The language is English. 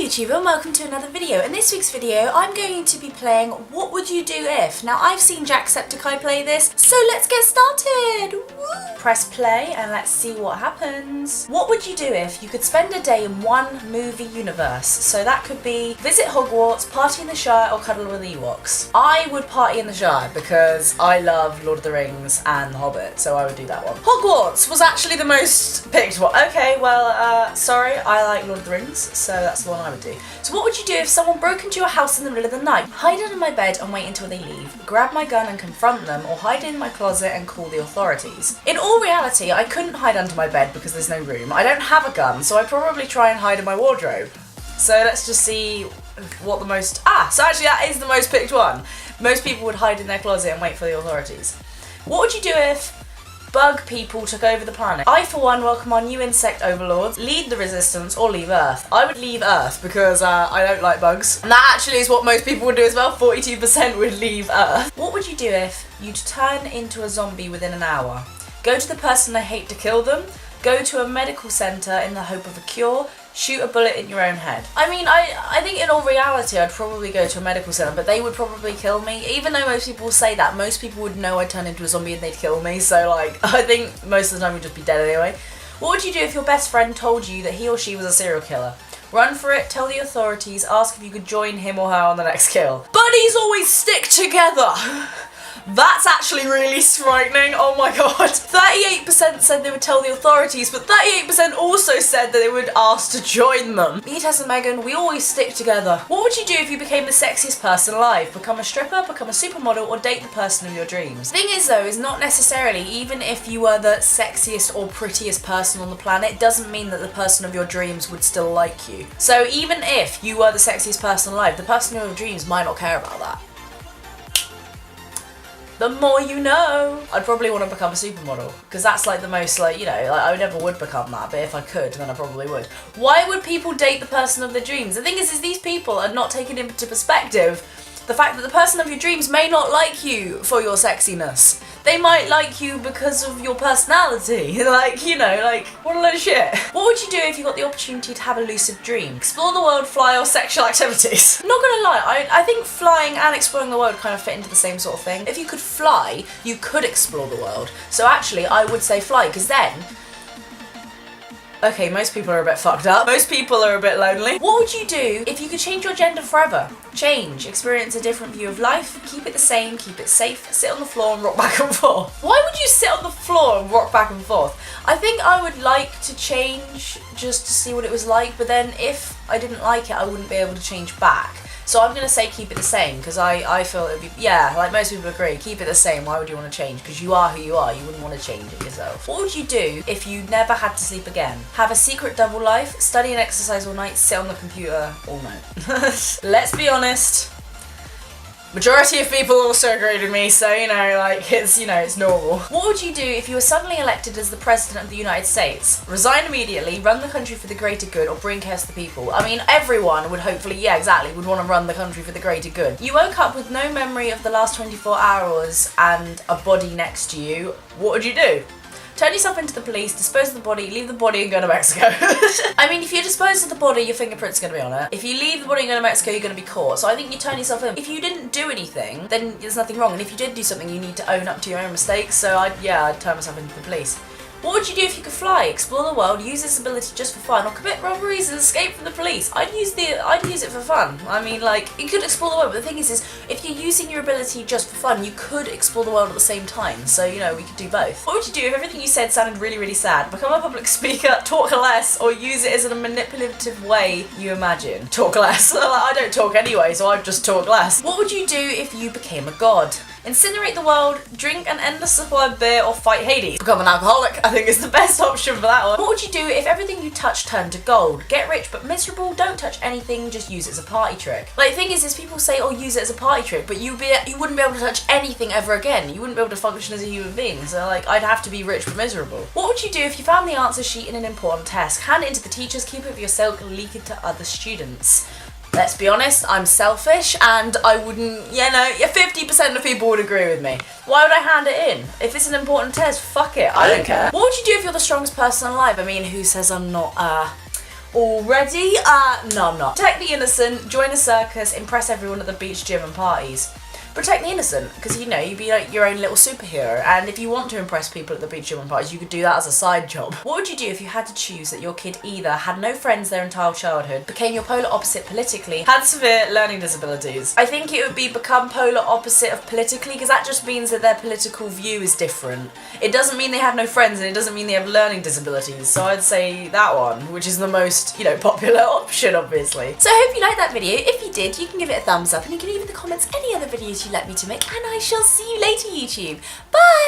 YouTuber and welcome to another video. In this week's video I'm going to be playing What Would You Do If? Now I've seen Jacksepticeye play this, so let's get started! Woo! Press play and let's see what happens. What would you do if you could spend a day in one movie universe? So that could be visit Hogwarts, party in the Shire or cuddle with Ewoks. I would party in the Shire because I love Lord of the Rings and The Hobbit, so I would do that one. Hogwarts was actually the most picked one. Okay, well, sorry, I like Lord of the Rings, so that's the one I would do. So what would you do if someone broke into your house in the middle of the night? Hide under my bed and wait until they leave. Grab my gun and confront them, or hide in my closet and call the authorities. In all reality, I couldn't hide under my bed because there's no room. I don't have a gun, so I'd probably try and hide in my wardrobe. So let's just see what the most... so actually that is the most picked one. Most people would hide in their closet and wait for the authorities. What would you do if bug people took over the planet? I, for one, welcome our new insect overlords, lead the resistance, or leave Earth. I would leave Earth because I don't like bugs. And that actually is what most people would do as well. 42% would leave Earth. What would you do if you'd turn into a zombie within an hour? Go to the person they hate to kill them, go to a medical centre in the hope of a cure, shoot a bullet in your own head. I mean, I think in all reality I'd probably go to a medical centre, but they would probably kill me. Even though most people say that, most people would know I'd turn into a zombie and they'd kill me, so like, I think most of the time we'd just be dead anyway. What would you do if your best friend told you that he or she was a serial killer? Run for it, tell the authorities, ask if you could join him or her on the next kill. Buddies always stick together! That's actually really frightening, oh my god. 38% said they would tell the authorities, but 38% also said that they would ask to join them. Me, Tess and Megan, we always stick together. What would you do if you became the sexiest person alive? Become a stripper, become a supermodel, or date the person of your dreams? The thing is though, is not necessarily, even if you were the sexiest or prettiest person on the planet, doesn't mean that the person of your dreams would still like you. So even if you were the sexiest person alive, the person of your dreams might not care about that. The more you know. I'd probably want to become a supermodel because that's like the most, like, you know, like, I never would become that, but if I could then I probably would. Why would people date the person of their dreams? The thing is these people are not taking into perspective the fact that the person of your dreams may not like you for your sexiness. They might like you because of your personality. Like, you know, like, what a load of shit. What would you do if you got the opportunity to have a lucid dream? Explore the world, fly, or sexual activities? I'm not gonna lie, I think flying and exploring the world kind of fit into the same sort of thing. If you could fly, you could explore the world. So actually, I would say fly, because then... Okay, most people are a bit fucked up. Most people are a bit lonely. What would you do if you could change your gender forever? Change, experience a different view of life, keep it the same, keep it safe, sit on the floor and rock back and forth. Why would you sit on the floor and rock back and forth? I think I would like to change just to see what it was like, but then if I didn't like it, I wouldn't be able to change back. So I'm going to say keep it the same, because I feel it would be, yeah, like most people agree, keep it the same. Why would you want to change? Because you are who you are, you wouldn't want to change it yourself. What would you do if you never had to sleep again? Have a secret double life, study and exercise all night, sit on the computer all night. Let's be honest. Majority of people also agreed with me, so, you know, like, it's, you know, it's normal. What would you do if you were suddenly elected as the President of the United States? Resign immediately, run the country for the greater good, or bring chaos to the people? I mean, everyone would hopefully, yeah, exactly, would want to run the country for the greater good. You woke up with no memory of the last 24 hours and a body next to you. What would you do? Turn yourself into the police, dispose of the body, leave the body and go to Mexico. I mean, if you dispose of the body, your fingerprint's going to be on it. If you leave the body and go to Mexico, you're going to be caught. So I think you turn yourself in. If you didn't do anything, then there's nothing wrong. And if you did do something, you need to own up to your own mistakes. So I'd turn myself into the police. What would you do if you could fly, explore the world, use this ability just for fun, or commit robberies and escape from the police? I'd use it for fun. I mean, like, you could explore the world, but the thing is if you're using your ability just for fun, you could explore the world at the same time. So, you know, we could do both. What would you do if everything you said sounded really, really sad? Become a public speaker, talk less, or use it as a manipulative way you imagine? Talk less. I don't talk anyway, so I'd just talk less. What would you do if you became a god? Incinerate the world, drink an endless supply of beer, or fight Hades. Become an alcoholic, I think is the best option for that one. What would you do if everything you touch turned to gold? Get rich but miserable, don't touch anything, just use it as a party trick. Like, the thing is people say, oh, use it as a party trick, but you wouldn't be able to touch anything ever again. You wouldn't be able to function as a human being, so like, I'd have to be rich but miserable. What would you do if you found the answer sheet in an important test? Hand it into the teachers, keep it for yourself, and leak it to other students. Let's be honest, I'm selfish and I wouldn't, you know, 50% of people would agree with me. Why would I hand it in? If it's an important test, fuck it, I don't care. What would you do if you're the strongest person alive? I mean, who says I'm not, already? No, I'm not. Protect the innocent, join a circus, impress everyone at the beach, gym and parties. Protect the innocent, because you know, you'd be like your own little superhero, and if you want to impress people at the beach, gym and parties, you could do that as a side job. What would you do if you had to choose that your kid either had no friends their entire childhood, became your polar opposite politically, had severe learning disabilities? I think it would be become polar opposite of politically, because that just means that their political view is different. It doesn't mean they have no friends, and it doesn't mean they have learning disabilities, so I'd say that one, which is the most, you know, popular option, obviously. So I hope you liked that video. If you did, you can give it a thumbs up, and you can leave in the comments any other videos you'd like me to make, and I shall see you later, YouTube. Bye!